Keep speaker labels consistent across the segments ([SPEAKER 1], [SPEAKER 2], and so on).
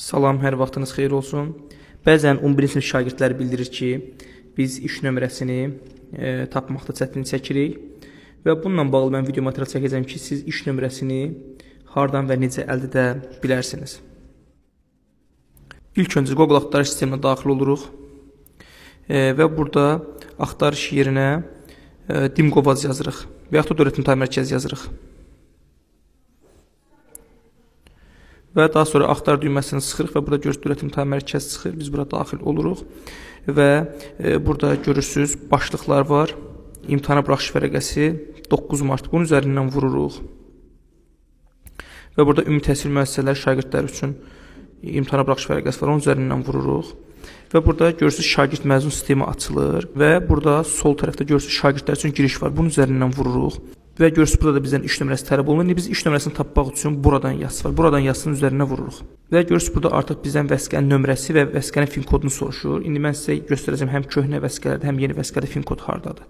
[SPEAKER 1] Salam, hər vaxtınız xeyir olsun. Bəzən 11-ci sinif şagirdləri bildirir ki, biz iş nömrəsini tapmaqda çətinlik çəkirik və bununla bağlı mən video material çəkəcəm ki, siz iş nömrəsini hardan və necə əldə edə bilərsiniz. İlk öncə Google axtarış sisteminə daxil oluruq və burada axtarış yerinə Dimqovaz yazırıq və yaxud da Öyrətim İmtahan Mərkəzi yazırıq. Və daha sonra axtar düyməsini sıxırıq və burada görürsünüz Öyrətim İmtahan Mərkəzi çıxır. Biz bura daxil oluruq və burada görürsünüz başlıqlar var. İmtahana buraxış vərəqəsi 9 mart. Bunun üzərindən vururuq. Və burada ümumi təhsil müəssisələri şagirdlər üçün imtahana buraxış vərəqəsi var. Onun üzərindən vururuq. Və burada görürsünüz şagird məzun sistemi açılır və burada sol tərəfdə görürsünüz şagirdlər üçün giriş var. Bunun üzərindən vururuq. Və görürsünüz burada da bizdən iş nömrəsi tələb olunur. İndi biz iş nömrəsini tapmaq üçün buradan yazısı var. Buradan yazısının üzərinə vururuq. Və görürsünüz burada artıq bizdən vəsiqənin nömrəsi və vəsiqənin fin kodunu soruşur. İndi mən sizə göstərəcəm həm köhnə vəsiqələrdə, həm yeni vəsiqədə fin kod hardadır.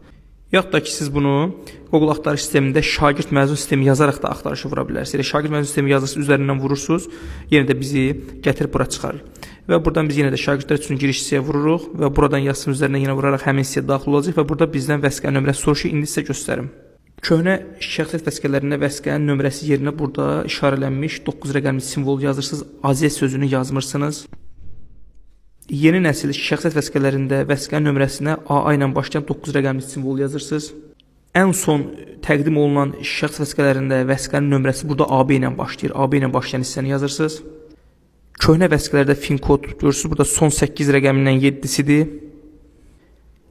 [SPEAKER 1] Yaxud da ki, siz bunu Google axtarış sistemində şagird məzun sistemi yazaraq da axtarışa vura bilərsiniz. Elə şagird məzun sistemi yazısı üzərindən vurursunuz, yenə də bizi gətirib bura çıxarır. Və buradan biz yenə də şagirdlər üçün giriş hissəyə vururuq və buradan yazısının üzərinə yenə vuraraq həmin hissəyə daxil olacaq və burada bizdən vəsiqənin nömrəsi soruşur. İndi sizə göstərim. Köhnə şəxsiyyət vəsiqələrində vəsiqənin nömrəsi yerinə burada işarələnmiş 9 rəqəmli simvol yazırsınız, AZ sözünü yazmırsınız. Yeni nəsil şəxsiyyət vəsiqələrində vəsiqənin nömrəsinə AA ilə başlayan 9 rəqəmli simvol yazırsınız. Ən son təqdim olunan şəxs vəsiqələrində vəsiqənin nömrəsi burada AB ilə başlayır. AB ilə başlayan hissəni yazırsınız. Köhnə vəsiqələrdə fin kod görürsünüz burada son 8 rəqəmindən 7-sidir.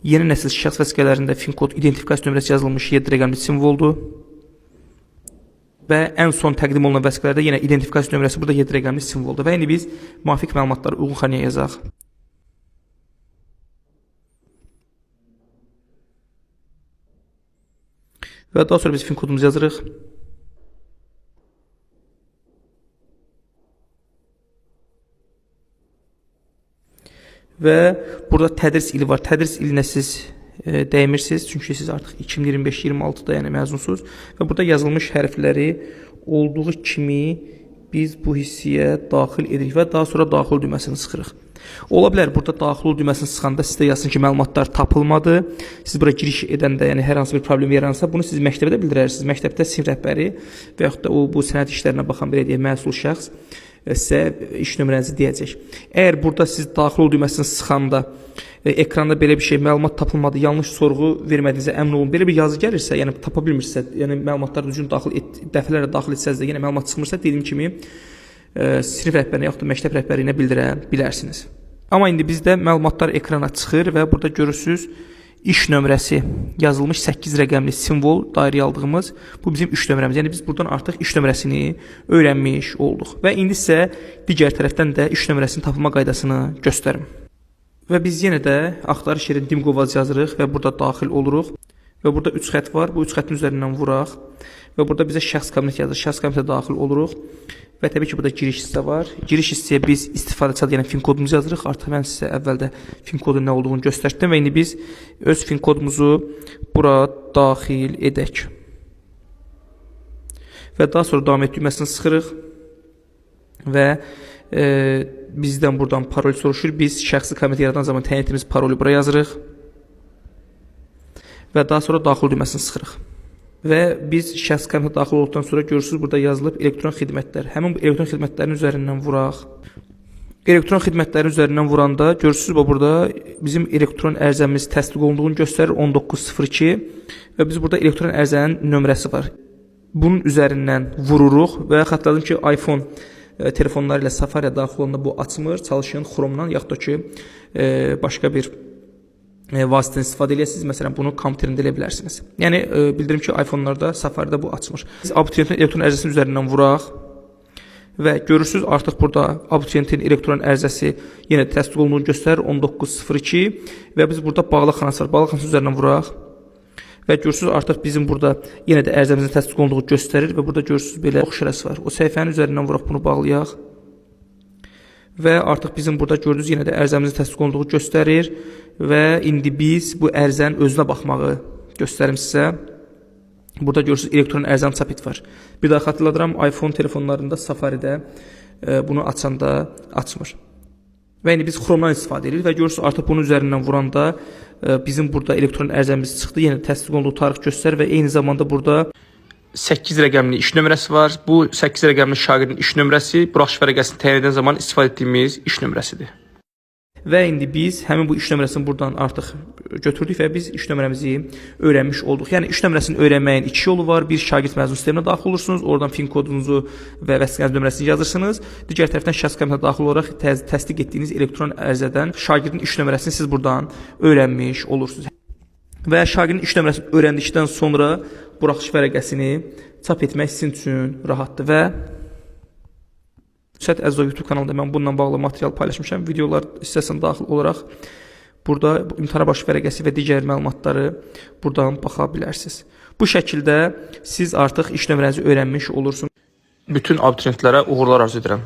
[SPEAKER 1] Yeni nəsil şəxs vəsiqələrində fin kod identifikasiya nömrəsi yazılmış 7 rəqəmli simvoldur. Və ən son təqdim olunan vəsiqələrdə yenə identifikasiya nömrəsi burada 7 rəqəmli simvoldur. Və indi biz müvafiq məlumatları uyğun xanaya yazaq. Və daha sonra biz fin kodumuzu yazırıq. Və burada tədris ili var. Tədris ilinə siz dəymirsiniz. Çünki siz artıq 2025-26-da yəni məzunsunuz. Və burada yazılmış hərfləri olduğu kimi biz bu hissəyə daxil edirik və daha sonra daxil düyməsini sıxırıq. Ola bilər burada daxil düyməsini sıxanda sizdə yazsın ki, məlumatlar tapılmadı. Siz bura giriş edəndə, yəni hər hansı bir problem yaransa, bunu siz məktəbdə bildirərsiniz. Məktəbdə sinif rəhbəri və yaxud da bu sənəd işlərinə baxan belə deyək, məsul şəxs sizə iş nömrənizi deyəcək. Əgər burada siz daxil düyməsini sıxanda ekranda belə bir şey, məlumat tapılmadı, yanlış sorğu vermədiyinizə əmin olun. Belə bir yazı gəlirsə, yəni tapa bilmirsə, yəni məlumatları düzgün dəfələrlə daxil etsəz də yenə məlumat çıxmırsa, dediyim kimi sinif rəhbərinə yaxud da məktəb rəhbərinə bildirə bilərsiniz. Amma indi bizdə məlumatlar ekrana çıxır və burada görürsünüz iş nömrəsi yazılmış 8 rəqəmli simvol dairəyə aldığımız bu bizim iş nömrəmiz. Yəni biz buradan artıq iş nömrəsini öyrənmiş olduq. Və indi isə digər tərəfdən də iş nömrəsinin tapılma qaydasını göstərim. Və biz yenə də axtarış yerində Dimqovaz yazırıq və burada daxil oluruq. Və burada 3 xətt var. Bu 3 xəttin üzərindən vuraq. Və burada bizə şəxs kabineti yazır. Şəxs kabinetə daxil oluruq. Və təbii ki, burada giriş hissə var. Giriş hissəyə biz istifadəçi adı, yəni fin kodumuzu yazırıq. Artıq mən sizə əvvəldə fin kodun nə olduğunu göstərdim və indi biz öz fin kodumuzu bura daxil edək. Və daha sonra davam et düyməsini sıxırıq və bizdən buradan parol soruşur. Biz şəxsi kabineti yaradan zaman təyin etdiyimiz parolu bura yazırıq və daha sonra daxil düyməsini sıxırıq. Və biz şəxs kabinetə daxil olduqdan sonra görürsünüz burada yazılıb elektron xidmətlər. Həmin bu elektron xidmətlərin üzərindən vuraq. Elektron xidmətlərin üzərindən vuranda görürsünüz burada bizim elektron ərizəmiz təsdiq olunduğunu göstərir 1902 və biz burada elektron ərizənin nömrəsi var. Bunun üzərindən vururuq və xatırladım ki, iPhone telefonları ilə Safari daxil olanda bu açmır, çalışın Chrome-dan yaxud da ki başqa bir vasitəni istifadə edəsiniz. Məsələn, bunu kompüterində elə bilərsiniz. Yəni, bildirim ki, iPhone-larda, Safari-də bu açmır. Biz abituriyentin elektron ərizəsinin üzərindən vuraq və görürsünüz, artıq burada abituriyentin elektron ərizəsi yenə təsdiq olunduğunu göstərir 1902 və biz burada bağlıq xanası var. Bağlıq xanası üzərindən vuraq və görürsünüz, artıq bizim burada yenə də ərizəmizin təsdiq olunduğunu göstərir və burada görürsünüz, belə şərəsi var. O səhifənin üzərindən vuraq, bunu bağlayaq. Və artıq bizim burada gördüyünüz yenə də ərizəmizin təsdiq olunduğu göstərir və indi biz bu ərizənin özünə baxmağı göstərim sizə. Burada görürsünüz elektron ərizənin çap et var. Bir daha xatırladıram, iPhone telefonlarında Safari-də bunu açanda açmır. Və indi biz Chrome-dan istifadə edirik və görürsünüz artıq bunun üzərindən vuranda bizim burada elektron ərizəmiz çıxdı. Yenə təsdiq olunduğu tarix göstərir və eyni zamanda burada 8 rəqəmli iş nömrəsi var. Bu 8 rəqəmli şagirdin iş nömrəsi buraxılış vərəqəsini təyin edən zaman istifadə etdiyimiz iş nömrəsidir. Və indi biz həmin bu iş nömrəsini buradan artıq götürdük və biz iş nömrəmizi öyrənmiş olduq. Yəni iş nömrəsini öyrənməyin iki yolu var. Bir, şagird məzun sisteminə daxil olursunuz, oradan fin kodunuzu və vəsiqəniz nömrəsini yazırsınız. Digər tərəfdən şəxs kabinetinə daxil olaraq təsdiq etdiyiniz elektron ərizədən şagirdin iş nömrəsini siz buradan öyrənmiş olursunuz. Və şagirdin iş nömrəsini öyrəndikdən sonra buraxılış vərəqəsini çap etmək sizin üçün rahatdır və Şəhid Əzizov YouTube kanalında mən bununla bağlı material paylaşmışam. Videolar hissəsinə daxil olaraq burada imtahana başvuru vərəqəsi və digər məlumatları buradan baxa bilərsiniz. Bu şəkildə siz artıq iş nömrənizi öyrənmiş olursunuz. Bütün abituriyentlərə uğurlar arzu edirəm.